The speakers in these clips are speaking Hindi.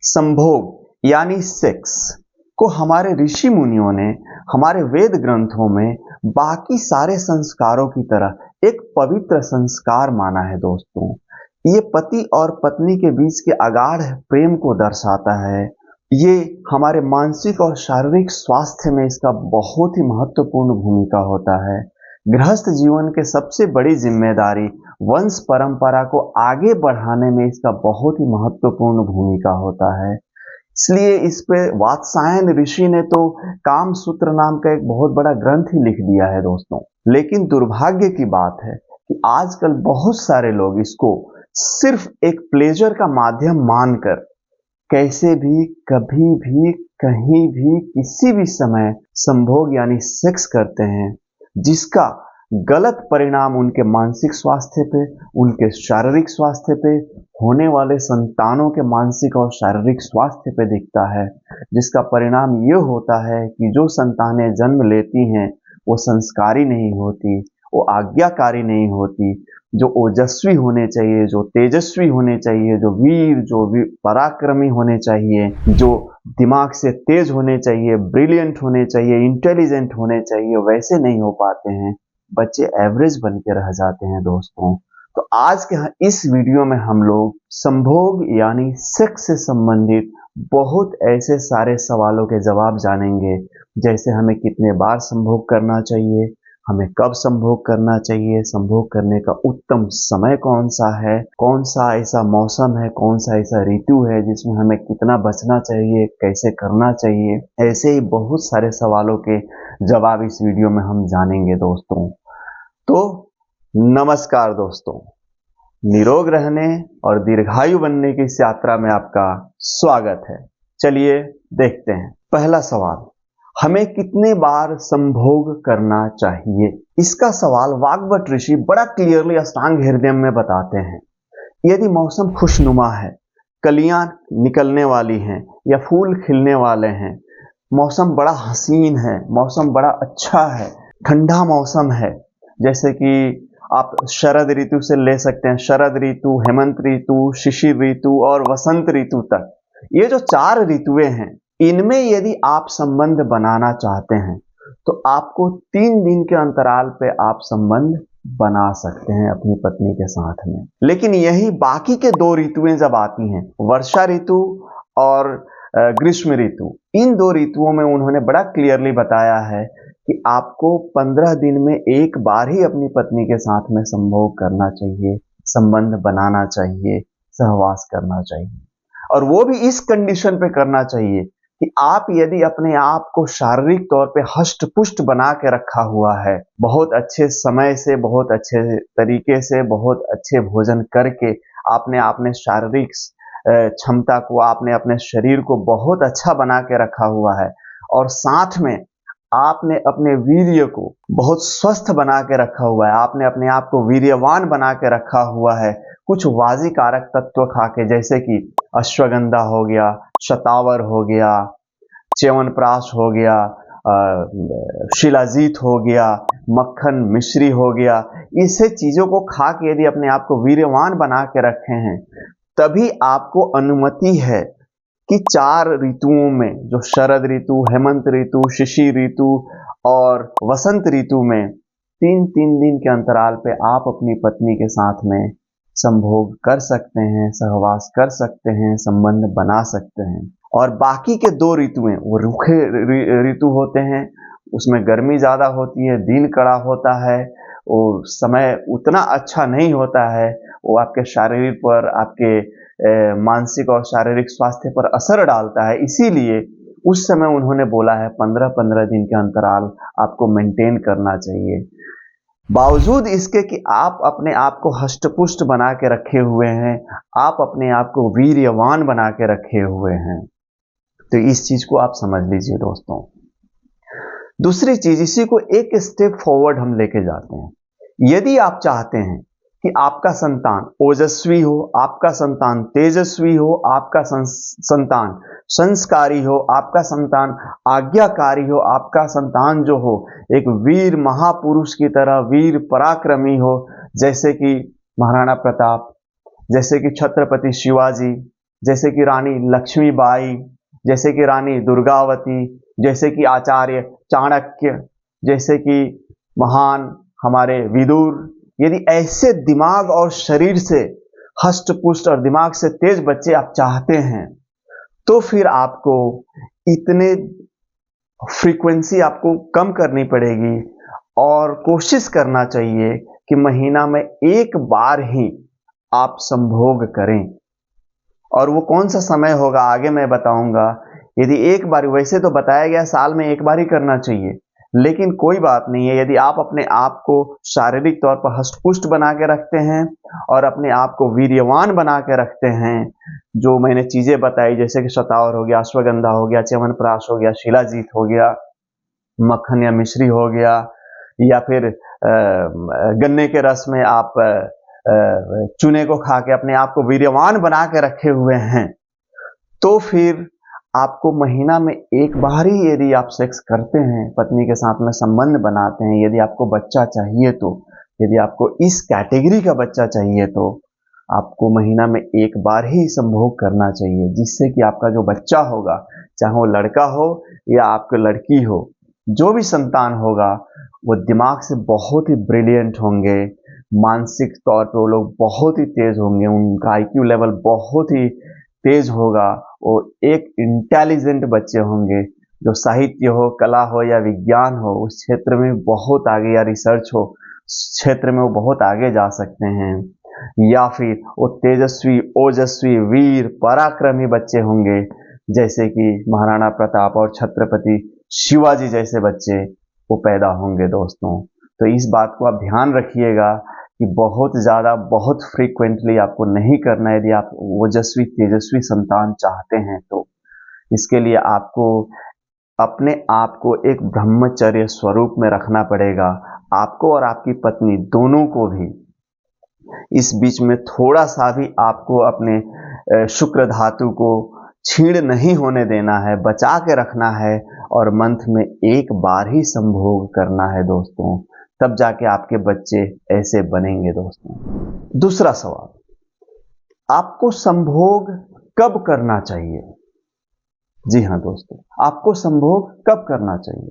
संभोग यानी सेक्स को हमारे ऋषि मुनियों ने हमारे वेद ग्रंथों में बाकी सारे संस्कारों की तरह एक पवित्र संस्कार माना है दोस्तों। ये पति और पत्नी के बीच के अगाध प्रेम को दर्शाता है। ये हमारे मानसिक और शारीरिक स्वास्थ्य में इसका बहुत ही महत्वपूर्ण भूमिका होता है। गृहस्थ जीवन के सबसे बड़ी जिम्मेदारी वंश परंपरा को आगे बढ़ाने में इसका बहुत ही महत्वपूर्ण भूमिका होता है। इसलिए इस पे वात्सायन ऋषि ने तो काम सूत्र नाम का एक बहुत बड़ा ग्रंथ ही लिख दिया है दोस्तों। लेकिन दुर्भाग्य की बात है कि आजकल बहुत सारे लोग इसको सिर्फ एक प्लेजर का माध्यम मानकर कैसे भी, कभी भी, कहीं भी, किसी भी समय संभोग यानी सेक्स करते हैं, जिसका गलत परिणाम उनके मानसिक स्वास्थ्य पे, उनके शारीरिक स्वास्थ्य पे, होने वाले संतानों के मानसिक और शारीरिक स्वास्थ्य पे दिखता है। जिसका परिणाम ये होता है कि जो संतानें जन्म लेती हैं वो संस्कारी नहीं होती, वो आज्ञाकारी नहीं होती, जो ओजस्वी होने चाहिए, जो तेजस्वी होने चाहिए, जो वीर पराक्रमी होने चाहिए, जो दिमाग से तेज होने चाहिए, ब्रिलियंट होने चाहिए, इंटेलिजेंट होने चाहिए, वैसे नहीं हो पाते हैं। बच्चे एवरेज बन के रह जाते हैं दोस्तों। तो आज के इस वीडियो में हम लोग संभोग यानी सेक्स से संबंधित बहुत ऐसे सारे सवालों के जवाब जानेंगे, जैसे हमें कितने बार संभोग करना चाहिए, हमें कब संभोग करना चाहिए, संभोग करने का उत्तम समय कौन सा है, कौन सा ऐसा मौसम है, कौन सा ऐसा ऋतु है जिसमें हमें कितना बचना चाहिए, कैसे करना चाहिए। ऐसे ही बहुत सारे सवालों के जवाब इस वीडियो में हम जानेंगे दोस्तों। तो नमस्कार दोस्तों, निरोग रहने और दीर्घायु बनने की इस यात्रा में आपका स्वागत है। चलिए देखते हैं। पहला सवाल, हमें कितने बार संभोग करना चाहिए? इसका सवाल वाग्भट ऋषि बड़ा क्लियरली अष्टांग हृदय में बताते हैं। यदि मौसम खुशनुमा है, कलियां निकलने वाली हैं या फूल खिलने वाले हैं, मौसम बड़ा हसीन है, मौसम बड़ा अच्छा है, ठंडा मौसम है, जैसे कि आप शरद ऋतु से ले सकते हैं, शरद ऋतु, हेमंत ऋतु, शिशिर ऋतु और वसंत ऋतु तक, ये जो 4 ऋतुएं हैं, इनमें यदि आप संबंध बनाना चाहते हैं तो आपको 3 दिन के अंतराल पे आप संबंध बना सकते हैं अपनी पत्नी के साथ में। लेकिन यही बाकी के 2 ऋतुएं जब आती हैं, वर्षा ऋतु और ग्रीष्म ऋतु, इन 2 ऋतुओं में उन्होंने बड़ा क्लियरली बताया है कि आपको 15 दिन में एक बार ही अपनी पत्नी के साथ में संभोग करना चाहिए, संबंध बनाना चाहिए, सहवास करना चाहिए। और वो भी इस कंडीशन पे करना चाहिए कि आप यदि अपने आप को शारीरिक तौर पे हष्ट पुष्ट बना के रखा हुआ है, बहुत अच्छे समय से, बहुत अच्छे तरीके से, बहुत अच्छे भोजन करके आपने शारीरिक क्षमता को, आपने अपने शरीर को बहुत अच्छा बना के रखा हुआ है, और साथ में आपने अपने वीर्य को बहुत स्वस्थ बना के रखा हुआ है, आपने अपने आप को वीर्यवान बना के रखा हुआ है, कुछ वाजी कारक तत्व खा के, जैसे कि अश्वगंधा हो गया, शतावर हो गया, च्यवनप्राश हो गया, शिलाजीत हो गया, मक्खन मिश्री हो गया, इसे चीजों को खा के यदि अपने आप को वीर्यवान बना के रखे हैं, तभी आपको अनुमति है कि 4 ऋतुओं में, जो शरद ऋतु, हेमंत ऋतु, शिशिर ऋतु और वसंत ऋतु में 3-3 दिन के अंतराल पे आप अपनी पत्नी के साथ में संभोग कर सकते हैं, सहवास कर सकते हैं, संबंध बना सकते हैं। और बाकी के 2 ऋतुएं वो रूखे ऋतु होते हैं, उसमें गर्मी ज्यादा होती है, दिन कड़ा होता है, वो समय उतना अच्छा नहीं होता है, वो आपके शारीर पर, आपके मानसिक और शारीरिक स्वास्थ्य पर असर डालता है। इसीलिए उस समय उन्होंने बोला है 15-15 दिन के अंतराल आपको मेंटेन करना चाहिए। बावजूद इसके कि आप अपने आप को हष्टपुष्ट बना के रखे हुए हैं, आप अपने आप को वीर्यवान बना के रखे हुए हैं, तो इस चीज को आप समझ लीजिए दोस्तों। दूसरी चीज, इसी को एक स्टेप फॉरवर्ड हम लेके जाते हैं। यदि आप चाहते हैं कि आपका संतान ओजस्वी हो, आपका संतान तेजस्वी हो, आपका संतान संस्कारी हो, आपका संतान आज्ञाकारी हो, आपका संतान जो हो एक वीर महापुरुष की तरह वीर पराक्रमी हो, जैसे कि महाराणा प्रताप, जैसे कि छत्रपति शिवाजी, जैसे कि रानी लक्ष्मीबाई, जैसे कि रानी दुर्गावती, जैसे कि आचार्य चाणक्य, जैसे कि महान हमारे विदुर। यदि ऐसे दिमाग और शरीर से हष्ट पुष्ट और दिमाग से तेज बच्चे आप चाहते हैं, तो फिर आपको इतने फ्रीक्वेंसी आपको कम करनी पड़ेगी और कोशिश करना चाहिए कि महीना में एक बार ही आप संभोग करें। और वो कौन सा समय होगा आगे मैं बताऊंगा। यदि एक बार, वैसे तो बताया गया साल में एक बार ही करना चाहिए, लेकिन कोई बात नहीं है। यदि आप अपने आप को शारीरिक तौर पर हष्ट-पुष्ट बना के रखते हैं और अपने आप को वीर्यवान बना के रखते हैं, जो मैंने चीजें बताई जैसे कि शतावर हो गया, अश्वगंधा हो गया, च्यवनप्राश हो गया, शिलाजीत हो गया, मक्खन या मिश्री हो गया, या फिर गन्ने के रस में आप चूने को खा के अपने आप को वीर्यवान बना के रखे हुए हैं, तो फिर आपको महीना में एक बार ही यदि आप सेक्स करते हैं, पत्नी के साथ में संबंध बनाते हैं, यदि आपको बच्चा चाहिए तो, यदि आपको इस कैटेगरी का बच्चा चाहिए तो आपको महीना में एक बार ही संभोग करना चाहिए, जिससे कि आपका जो बच्चा होगा, चाहे वो लड़का हो या आपकी लड़की हो, जो भी संतान होगा वो दिमाग से बहुत ही ब्रिलियंट होंगे, मानसिक तौर पे वो लोग बहुत ही तेज होंगे, उनका आईक्यू लेवल बहुत ही तेज होगा, वो एक इंटेलिजेंट बच्चे होंगे, जो साहित्य हो, कला हो या विज्ञान हो, उस क्षेत्र में बहुत आगे, या रिसर्च हो, उस क्षेत्र में वो बहुत आगे जा सकते हैं। या फिर वो तेजस्वी, ओजस्वी, वीर, पराक्रमी बच्चे होंगे, जैसे कि महाराणा प्रताप और छत्रपति शिवाजी जैसे बच्चे वो पैदा होंगे दोस्तों। तो इस बात को आप ध्यान रखिएगा कि बहुत ज़्यादा, बहुत फ्रीक्वेंटली आपको नहीं करना है। यदि आप ओजस्वी, तेजस्वी संतान चाहते हैं तो इसके लिए आपको अपने आप को एक ब्रह्मचर्य स्वरूप में रखना पड़ेगा, आपको और आपकी पत्नी दोनों को भी। इस बीच में थोड़ा सा भी आपको अपने शुक्र धातु को छीण नहीं होने देना है, बचा के रखना है, और मंथ में एक बार ही संभोग करना है दोस्तों, तब जाके आपके बच्चे ऐसे बनेंगे दोस्तों। दूसरा सवाल, आपको संभोग कब करना चाहिए? जी हाँ दोस्तों, आपको संभोग कब करना चाहिए?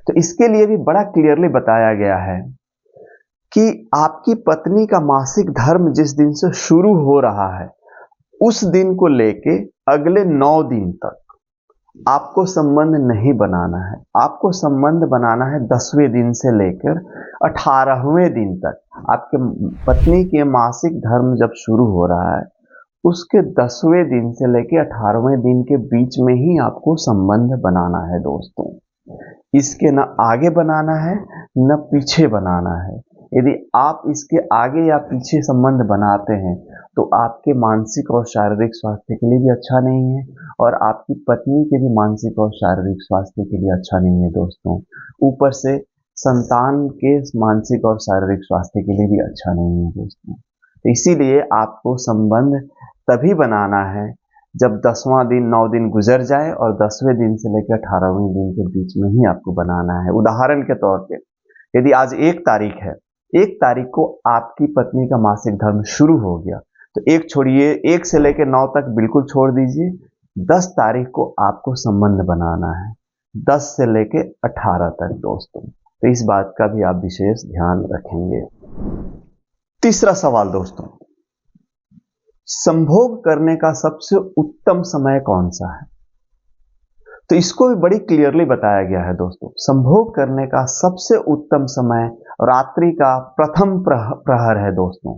तो इसके लिए भी बड़ा क्लियरली बताया गया है कि आपकी पत्नी का मासिक धर्म जिस दिन से शुरू हो रहा है, उस दिन को लेके अगले 9 दिन तक आपको संबंध नहीं बनाना है। आपको संबंध बनाना है 10वें दिन से लेकर 18वें दिन तक। आपके पत्नी के मासिक धर्म जब शुरू हो रहा है, उसके 10वें दिन से लेकर 18वें दिन के बीच में ही आपको संबंध बनाना है दोस्तों। इसके न आगे बनाना है न पीछे बनाना है। यदि आप इसके आगे या पीछे संबंध बनाते हैं तो आपके मानसिक और शारीरिक स्वास्थ्य के लिए भी अच्छा नहीं है, और आपकी पत्नी के भी मानसिक और शारीरिक स्वास्थ्य के लिए अच्छा नहीं है दोस्तों। ऊपर से संतान के मानसिक और शारीरिक स्वास्थ्य के लिए भी अच्छा नहीं है दोस्तों। तो इसीलिए आपको संबंध तभी बनाना है जब 10वां दिन, 9 दिन गुजर जाए, और 10वें दिन से लेकर 18वें दिन के बीच में ही आपको बनाना है। उदाहरण के तौर पे, यदि आज 1 तारीख है, 1 तारीख को आपकी पत्नी का मासिक धर्म शुरू हो गया, तो 1 छोड़िए, 1 से लेकर 9 तक बिल्कुल छोड़ दीजिए। 10 तारीख को आपको संबंध बनाना है, 10 से लेकर 18 तक दोस्तों। तो इस बात का भी आप विशेष ध्यान रखेंगे। तीसरा सवाल दोस्तों, संभोग करने का सबसे उत्तम समय कौन सा है? तो इसको भी बड़ी क्लियरली बताया गया है दोस्तों। संभोग करने का सबसे उत्तम समय रात्रि का प्रथम प्रहर है दोस्तों।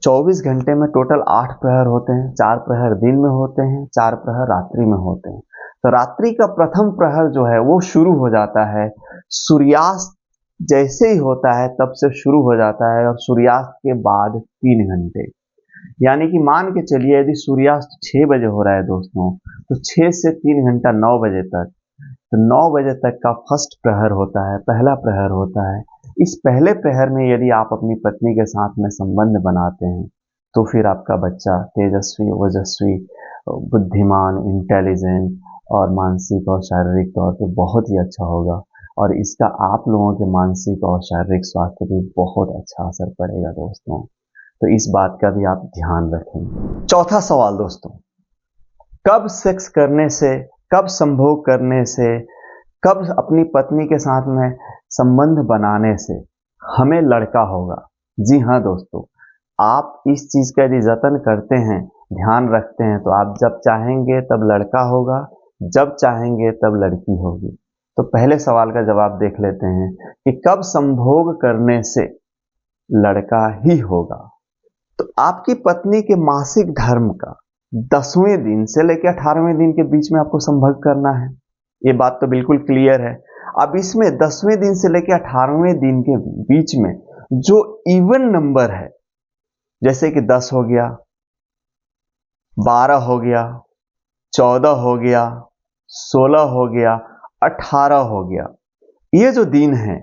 24 घंटे में टोटल 8 प्रहर होते हैं, 4 प्रहर दिन में होते हैं, 4 प्रहर रात्रि में होते हैं। तो रात्रि का प्रथम प्रहर जो है वो शुरू हो जाता है सूर्यास्त जैसे ही होता है तब से शुरू हो जाता है, और सूर्यास्त के बाद 3 घंटे, यानी कि मान के चलिए यदि सूर्यास्त 6 बजे हो रहा है दोस्तों, तो 6 से 3 घंटा 9 बजे तक, तो 9 बजे तक का फर्स्ट प्रहर होता है, पहला प्रहर होता है। इस पहले प्रहर में यदि आप अपनी पत्नी के साथ में संबंध बनाते हैं तो फिर आपका बच्चा तेजस्वी, ओजस्वी, बुद्धिमान, इंटेलिजेंट और मानसिक और शारीरिक तौर पे बहुत ही अच्छा होगा, और इसका आप लोगों के मानसिक और शारीरिक स्वास्थ्य पे बहुत अच्छा असर पड़ेगा दोस्तों। तो इस बात का भी आप ध्यान रखें। चौथा सवाल दोस्तों, कब सेक्स करने से, कब संभोग करने से, कब अपनी पत्नी के साथ में संबंध बनाने से हमें लड़का होगा। जी हाँ दोस्तों, आप इस चीज का यदि जतन करते हैं, ध्यान रखते हैं, तो आप जब चाहेंगे तब लड़का होगा, जब चाहेंगे तब लड़की होगी। तो पहले सवाल का जवाब देख लेते हैं कि कब संभोग करने से लड़का ही होगा। तो आपकी पत्नी के मासिक धर्म का 10वें दिन से लेकर 18वें दिन के बीच में आपको संभोग करना है, ये बात तो बिल्कुल क्लियर है। अब इसमें 10वें दिन से लेकर 18वें दिन के बीच में जो इवन नंबर है, जैसे कि 10 हो गया, 12 हो गया, 14 हो गया, 16 हो गया, 18 हो गया, ये जो दिन है,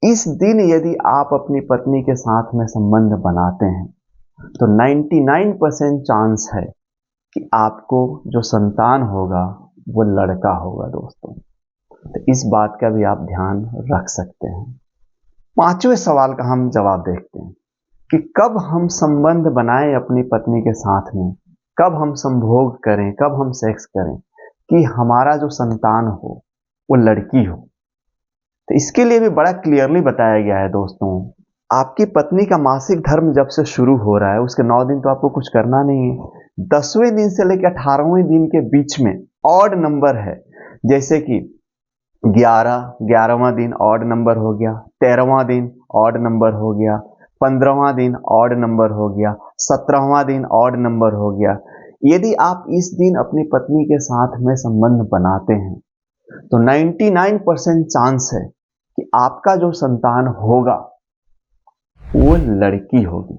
इस दिन यदि आप अपनी पत्नी के साथ में संबंध बनाते हैं तो 99% चांस है कि आपको जो संतान होगा वो लड़का होगा दोस्तों। तो इस बात का भी आप ध्यान रख सकते हैं। 5वें सवाल का हम जवाब देखते हैं कि कब हम संबंध बनाएं अपनी पत्नी के साथ में, कब हम संभोग करें, कब हम सेक्स करें कि हमारा जो संतान हो वो लड़की हो। तो इसके लिए भी बड़ा क्लियरली बताया गया है दोस्तों। आपकी पत्नी का मासिक धर्म जब से शुरू हो रहा है उसके 9 दिन तो आपको कुछ करना नहीं है। 10वें दिन से लेकर 18वें दिन के बीच में ऑड नंबर है, जैसे कि 11वां दिन ऑड नंबर हो गया, 13वां दिन ऑड नंबर हो गया, 15वां दिन ऑड नंबर हो गया, 17वां दिन ऑड नंबर हो गया। यदि आप इस दिन अपनी पत्नी के साथ में संबंध बनाते हैं तो 99% चांस है कि आपका जो संतान होगा वो लड़की होगी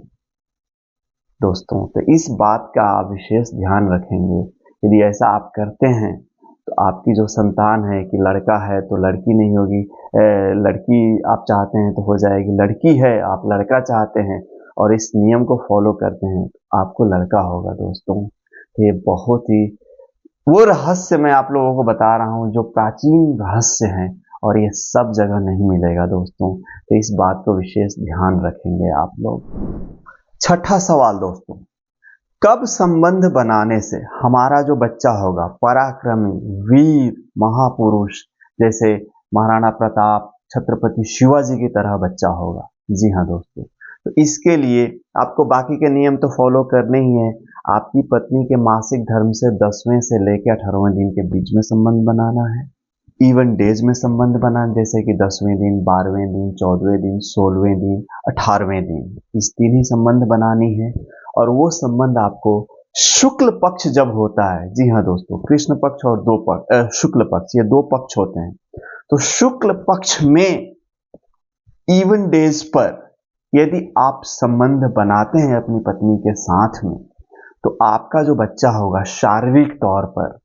दोस्तों। तो इस बात का आप विशेष ध्यान रखेंगे। यदि ऐसा आप करते हैं तो आपकी जो संतान है कि लड़का है तो लड़की नहीं होगी, लड़की आप चाहते हैं तो हो जाएगी, लड़की है आप लड़का चाहते हैं और इस नियम को फॉलो करते हैं तो आपको लड़का होगा दोस्तों। तो ये बहुत ही वो रहस्य मैं आप लोगों को बता रहा हूँ जो प्राचीन रहस्य है और ये सब जगह नहीं मिलेगा दोस्तों। तो इस बात को विशेष ध्यान रखेंगे आप लोग। 6ठा सवाल दोस्तों, कब संबंध बनाने से हमारा जो बच्चा होगा पराक्रमी, वीर, महापुरुष, जैसे महाराणा प्रताप, छत्रपति शिवाजी की तरह बच्चा होगा। जी हाँ दोस्तों, तो इसके लिए आपको बाकी के नियम तो फॉलो करने ही है। आपकी पत्नी के मासिक धर्म से 10वें से लेकर 18वें दिन के बीच में संबंध बनाना है। इवन डेज में संबंध बनाना, जैसे कि 10वें दिन, 12वें दिन, 14वें दिन, 16वें दिन, 18वें दिन, इस 3 ही संबंध बनानी है। और वो संबंध आपको शुक्ल पक्ष जब होता है, जी हाँ दोस्तों, कृष्ण पक्ष और शुक्ल पक्ष, ये 2 पक्ष होते हैं। तो शुक्ल पक्ष में इवन डेज पर यदि आप संबंध बनाते हैं अपनी पत्नी के साथ में तो आपका जो बच्चा होगा शारीरिक तौर पर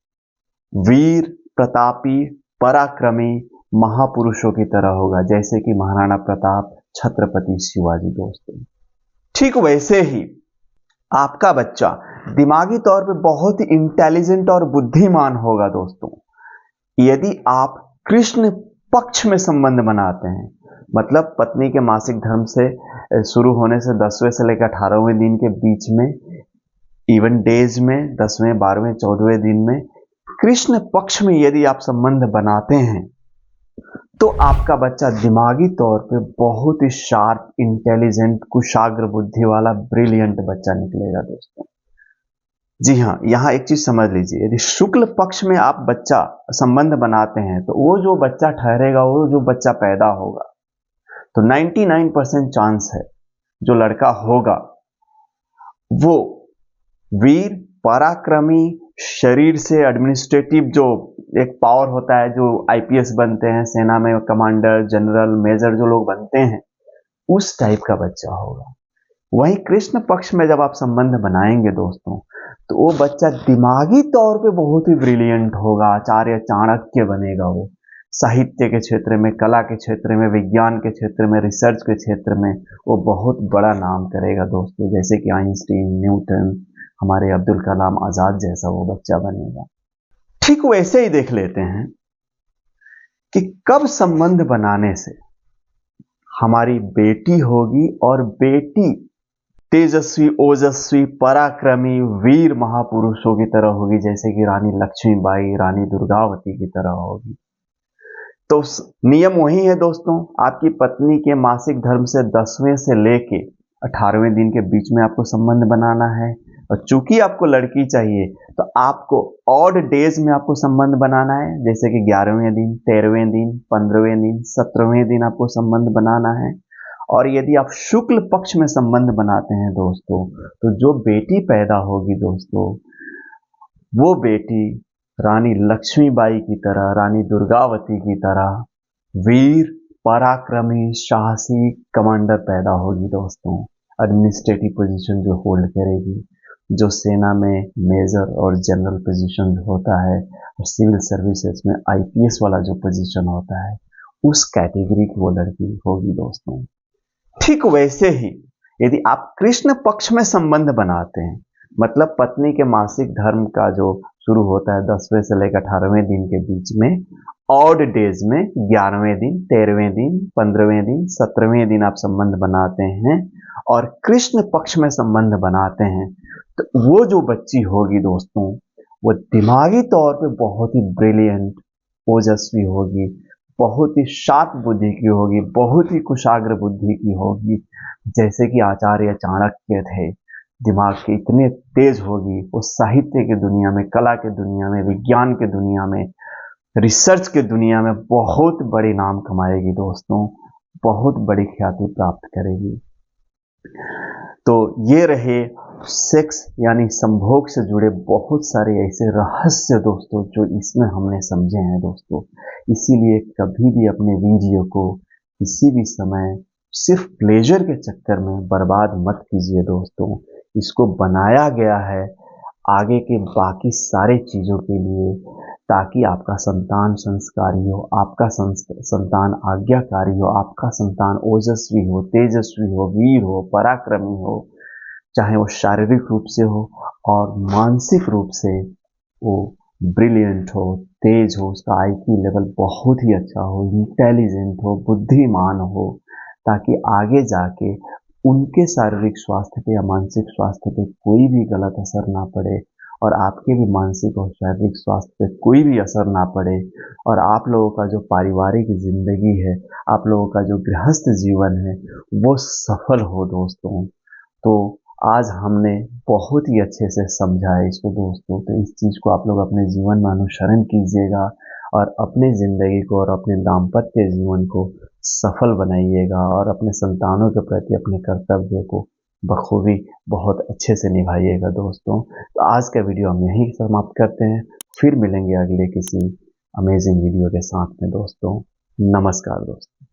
वीर, प्रतापी, पराक्रमी, महापुरुषों की तरह होगा, जैसे कि महाराणा प्रताप, छत्रपति शिवाजी दोस्तों। ठीक वैसे ही आपका बच्चा दिमागी तौर पे बहुत ही इंटेलिजेंट और बुद्धिमान होगा दोस्तों। यदि आप कृष्ण पक्ष में संबंध बनाते हैं, मतलब पत्नी के मासिक धर्म से शुरू होने से 10वें से लेकर 18वें दिन के बीच में, इवन डेज में 10वें, 12वें, 14वें दिन में कृष्ण पक्ष में यदि आप संबंध बनाते हैं तो आपका बच्चा दिमागी तौर पे बहुत ही शार्प, इंटेलिजेंट, कुशाग्र बुद्धि वाला ब्रिलियंट बच्चा निकलेगा दोस्तों। जी हाँ, यहाँ एक चीज समझ लीजिए, यदि शुक्ल पक्ष में आप बच्चा संबंध बनाते हैं तो वो जो बच्चा ठहरेगा, वो जो बच्चा पैदा होगा, तो 99% चांस है जो लड़का होगा वो वीर, पराक्रमी, शरीर से एडमिनिस्ट्रेटिव जो एक पावर होता है, जो आईपीएस बनते हैं, सेना में कमांडर, जनरल, मेजर जो लोग बनते हैं, उस टाइप का बच्चा होगा। वहीं कृष्ण पक्ष में जब आप संबंध बनाएंगे दोस्तों तो वो बच्चा दिमागी तौर पे बहुत ही ब्रिलियंट होगा, आचार्य चाणक्य बनेगा। वो साहित्य के क्षेत्र में, कला के क्षेत्र में, विज्ञान के क्षेत्र में, रिसर्च के क्षेत्र में वो बहुत बड़ा नाम करेगा दोस्तों, जैसे कि आइंस्टीन, न्यूटन, हमारे अब्दुल कलाम आजाद जैसा वो बच्चा बनेगा। ठीक वैसे ही देख लेते हैं कि कब संबंध बनाने से हमारी बेटी होगी और बेटी तेजस्वी, ओजस्वी, पराक्रमी, वीर महापुरुषों की तरह होगी, जैसे कि रानी लक्ष्मीबाई, रानी दुर्गावती की तरह होगी। तो नियम वही है दोस्तों, आपकी पत्नी के मासिक धर्म से 10वें से लेके 18वें दिन के बीच में आपको संबंध बनाना है। और चूंकि आपको लड़की चाहिए तो आपको ऑड डेज में आपको संबंध बनाना है, जैसे कि 11वें दिन, 13वें दिन, 15वें दिन, 17वें दिन आपको संबंध बनाना है। और यदि आप शुक्ल पक्ष में संबंध बनाते हैं दोस्तों, तो जो बेटी पैदा होगी दोस्तों, वो बेटी रानी लक्ष्मीबाई की तरह, रानी दुर्गावती की तरह वीर, पराक्रमी, साहसी कमांडर पैदा होगी दोस्तों। एडमिनिस्ट्रेटिव पोजीशन जो होल्ड करेगी, जो सेना में मेजर और जनरल पोजीशन होता है, और सिविल सर्विसेज में आईपीएस वाला जो पोजीशन होता है, उस कैटेगरी की वो लड़की होगी दोस्तों। ठीक वैसे ही यदि आप कृष्ण पक्ष में संबंध बनाते हैं, मतलब पत्नी के मासिक धर्म का जो शुरू होता है 10वें से लेकर 18वें दिन के बीच में, ऑड डेज में 11वें दिन, 13वें दिन, 15वें दिन, 17वें दिन आप संबंध बनाते हैं और कृष्ण पक्ष में संबंध बनाते हैं, तो वो जो बच्ची होगी दोस्तों, वो दिमागी तौर पे बहुत ही ब्रिलियंट, ओजस्वी होगी, बहुत ही शार्प बुद्धि की होगी, बहुत ही कुशाग्र बुद्धि की होगी, जैसे कि आचार्य चाणक्य थे। दिमाग के इतने तेज होगी, वो साहित्य की दुनिया में, कला के दुनिया में, विज्ञान के दुनिया में, रिसर्च के दुनिया में बहुत बड़ी नाम कमाएगी दोस्तों, बहुत बड़ी ख्याति प्राप्त करेगी। तो ये रहे सेक्स यानी संभोग से जुड़े बहुत सारे ऐसे रहस्य दोस्तों, जो इसमें हमने समझे हैं दोस्तों। इसीलिए कभी भी अपने वीडियो को किसी भी समय सिर्फ प्लेजर के चक्कर में बर्बाद मत कीजिए दोस्तों। इसको बनाया गया है आगे के बाकी सारे चीज़ों के लिए, ताकि आपका संतान संस्कारी हो, आपका संतान आज्ञाकारी हो, आपका संतान ओजस्वी हो, तेजस्वी हो, वीर हो, पराक्रमी हो, चाहे वो शारीरिक रूप से हो और मानसिक रूप से वो ब्रिलियंट हो, तेज हो, उसका आईक्यू लेवल बहुत ही अच्छा हो, इंटेलिजेंट हो, बुद्धिमान हो, ताकि आगे जाके उनके शारीरिक स्वास्थ्य पे या मानसिक स्वास्थ्य पे कोई भी गलत असर ना पड़े, और आपके भी मानसिक और शारीरिक स्वास्थ्य पे कोई भी असर ना पड़े, और आप लोगों का जो पारिवारिक जिंदगी है, आप लोगों का जो गृहस्थ जीवन है, वो सफल हो दोस्तों। तो आज हमने बहुत ही अच्छे से समझा है इसको दोस्तों, तो इस चीज़ को आप लोग अपने जीवन में अनुसरण कीजिएगा और अपनी ज़िंदगी को और अपने दाम्पत्य जीवन को सफल बनाइएगा, और अपने संतानों के प्रति अपने कर्तव्य को बखूबी बहुत अच्छे से निभाइएगा दोस्तों। तो आज का वीडियो हम यहीं समाप्त करते हैं, फिर मिलेंगे अगले किसी अमेजिंग वीडियो के साथ में दोस्तों। नमस्कार दोस्तों।